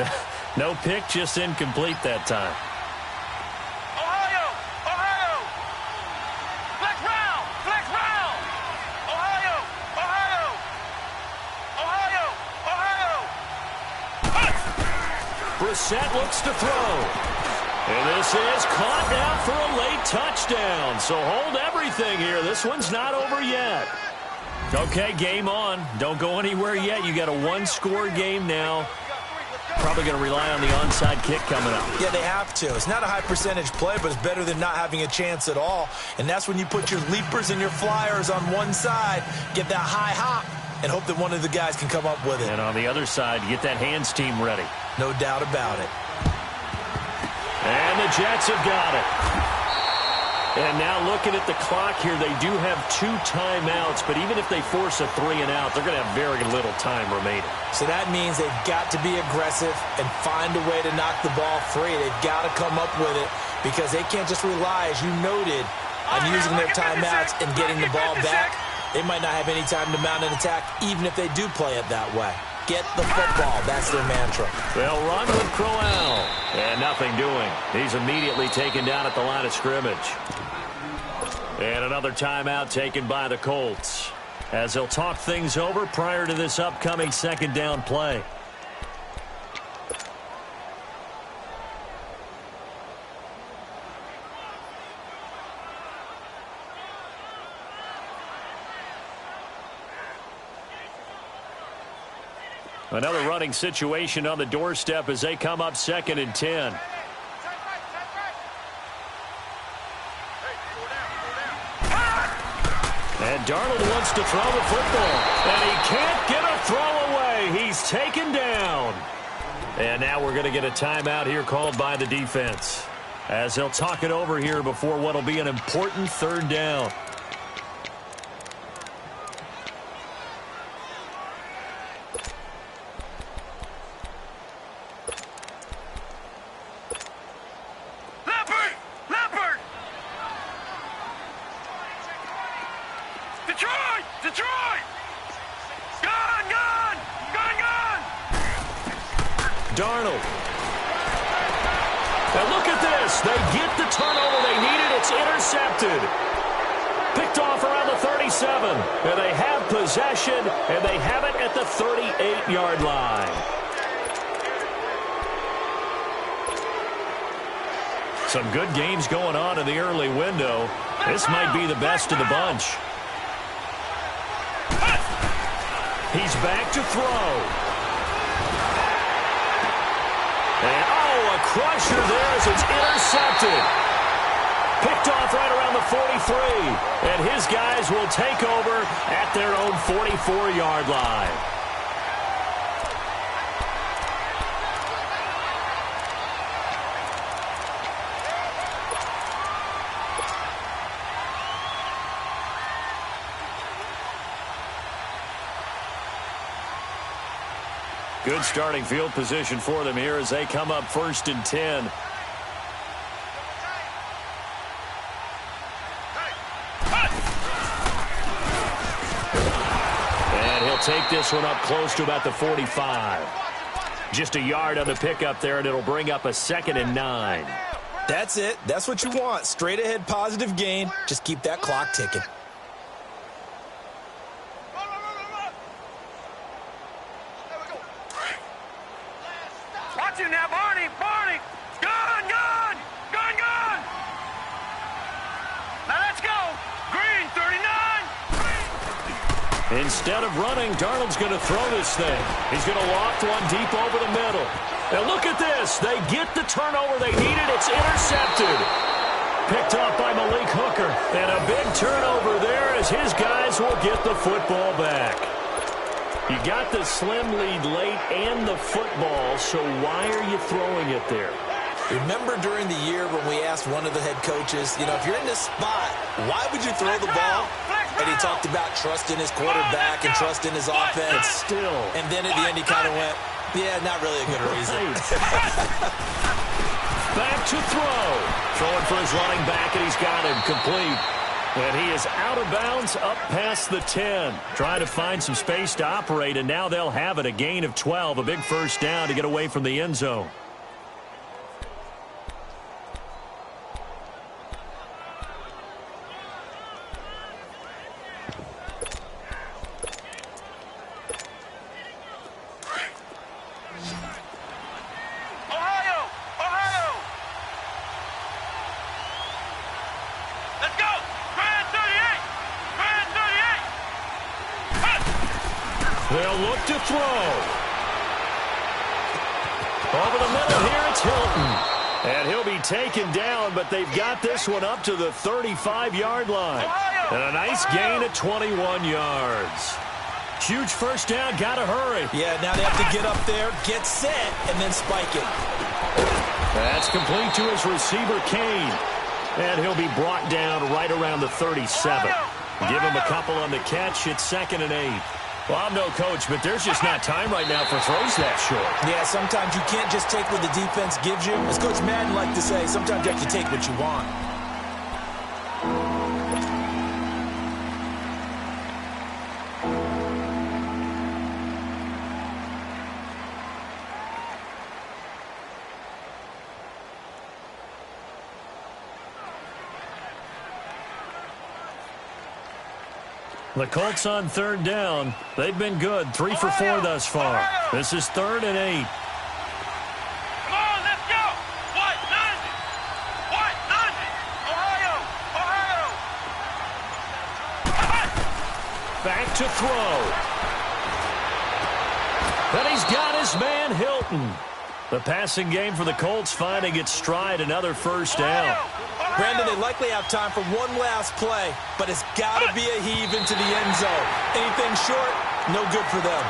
[SPEAKER 2] No pick, just incomplete that time.
[SPEAKER 4] Ohio! Ohio! Flex round! Flex round! Ohio! Ohio! Ohio! Ohio!
[SPEAKER 2] Brissett looks to throw. And this is caught now for a late touchdown. So hold everything here. This one's not over yet. Okay, game on. Don't go anywhere yet. You got a one-score game now. Probably going to rely on the onside kick coming up.
[SPEAKER 3] Yeah, they have to. It's not a high percentage play, but it's better than not having a chance at all. And that's when you put your leapers and your flyers on one side, get that high hop, and hope that one of the guys can come up with it.
[SPEAKER 2] And on the other side, get that hands team ready.
[SPEAKER 3] No doubt about it.
[SPEAKER 2] And the Jets have got it. And now looking at the clock here, they do have 2 timeouts, but even if they force a 3-and-out, they're going to have very little time remaining.
[SPEAKER 3] So that means they've got to be aggressive and find a way to knock the ball free. They've got to come up with it because they can't just rely, as you noted, on using their timeouts and getting the ball back. They might not have any time to mount an attack, even if they do play it that way. Get the football. That's their mantra.
[SPEAKER 2] They'll run with Crowell. And nothing doing. He's immediately taken down at the line of scrimmage. And another timeout taken by the Colts, as they'll talk things over prior to this upcoming second down play. Another running situation on the doorstep as they come up 2nd and 10. And Darnold wants to throw the football. And he can't get a throw away. He's taken down. And now we're going to get a timeout here called by the defense, as they'll talk it over here before what will be an important 3rd down. Darnold. And look at this. They get the turnover they needed. It's intercepted. Picked off around the 37. And they have possession, and they have it at the 38-yard line. Some good games going on in the early window. This might be the best of the bunch. He's back to throw. And, oh, a crusher there as it's intercepted. Picked off right around the 43. And his guys will take over at their own 44-yard line. Good starting field position for them here as they come up 1st and 10. And he'll take this one up close to about the 45. Just a yard on the pickup there, and it'll bring up a 2nd and 9.
[SPEAKER 3] That's it. That's what you want. Straight ahead, positive gain. Just keep that clock ticking.
[SPEAKER 4] Watch it now, Barney! Barney! Gun! Gun! Gun! Gun! Now let's go! Green, 39!
[SPEAKER 2] Instead of running, Darnold's going to throw this thing. He's going to loft one deep over the middle. And look at this. They get the turnover they needed. It's intercepted. Picked off by Malik Hooker. And a big turnover there as his guys will get the football back. You got the slim lead late and the football, so why are you throwing it there?
[SPEAKER 3] Remember during the year when we asked one of the head coaches, you know, if you're in this spot, why would you throw the ball? And he talked about trusting his quarterback and trusting his offense.
[SPEAKER 2] Still.
[SPEAKER 3] And then at the end he kind of went, yeah, not really a good reason.
[SPEAKER 2] Back to throw. Throwing for his running back, and he's got him complete. And he is out of bounds up past the 10. Trying to find some space to operate, and now they'll have it. A gain of 12, a big first down to get away from the end zone. They'll look to throw. Over the middle here, it's Hilton. And he'll be taken down, but they've got this one up to the 35-yard line. And a nice gain of 21 yards. Huge first down, got to hurry.
[SPEAKER 3] Yeah, now they have to get up there, get set, and then spike it.
[SPEAKER 2] That's complete to his receiver, Kane. And he'll be brought down right around the 37. Give him a couple on the catch. It's 2nd and 8. Well, I'm no coach, but there's just not time right now for throws that short.
[SPEAKER 3] Yeah, sometimes you can't just take what the defense gives you. As Coach Madden liked to say, sometimes you have to take what you want.
[SPEAKER 2] The Colts on 3rd down. They've been good. 3 for 4 thus far. This is 3rd and 8.
[SPEAKER 4] Come on, let's go! What? 90! What? 90! Ohio! Ohio!
[SPEAKER 2] Back to throw. And he's got his man, Hilton. The passing game for the Colts finding its stride. Another first down.
[SPEAKER 3] Brandon, they likely have time for one last play, but it's got to be a heave into the end zone. Anything short, no good for them.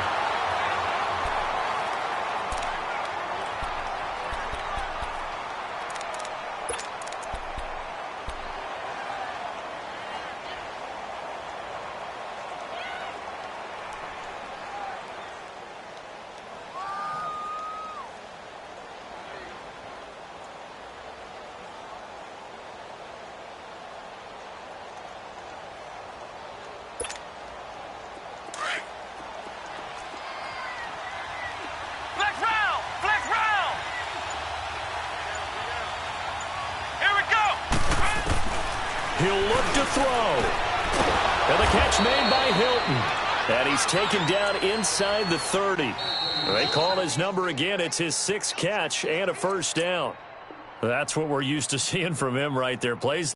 [SPEAKER 2] He'll look to throw. And the catch made by Hilton. And he's taken down inside the 30. They call his number again. It's his 6th catch and a first down. That's what we're used to seeing from him right there. Plays